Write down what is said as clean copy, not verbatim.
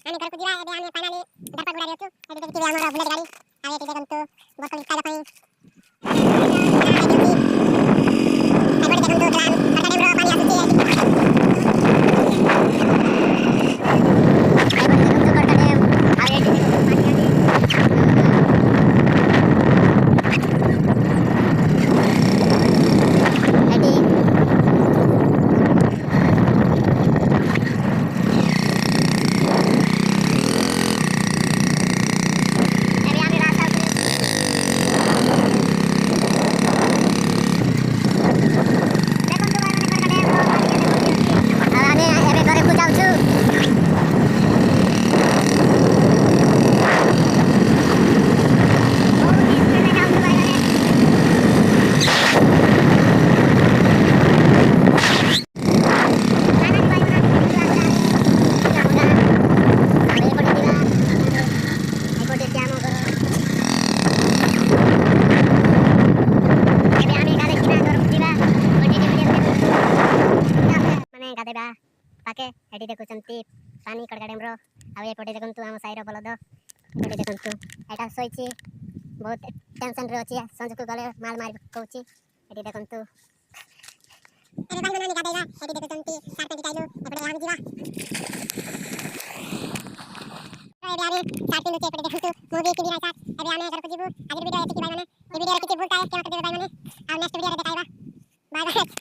ଆମେ ଘରକୁ ଯିବା। ଏବେ ଆମେ ଫାଇନାଲି ଦରପା ଗୁଡାରେ ଅଛୁ। ଏଠି ଦେଖିଥିବେ ଆମର ବୁଲେଟ ଗାଡ଼ି। ଆଉ ଏଠି ଦେଖନ୍ତୁ ବୋତଲ ଖାଇବା ପାଇଁ ଏପଟେ ଦେଖନ୍ତୁ ଖଡକା ଡ୍ୟାମର ପାଣି ଆସୁଛି। पाके एटी देखुचंती पानी खडका डैमरो आ एपटे देखंतु आम साइर बलद एटी देखंतु एटा सोइची बहुत टेंशन रे अछि संजको गले माल मार कहउची एटी देखंतु अरे भाई मना निकादेगा एटी देखंती चार पेटी काइलो एपटे हम जीवा एबे आरे चार किलो एपटे देखंतु मूवी की बिना साथ एबे आमे घर को जीवु आज वीडियो एति भाई माने ए वीडियो किछि भूल काए के मत दे भाई माने आ नेक्स्ट वीडियो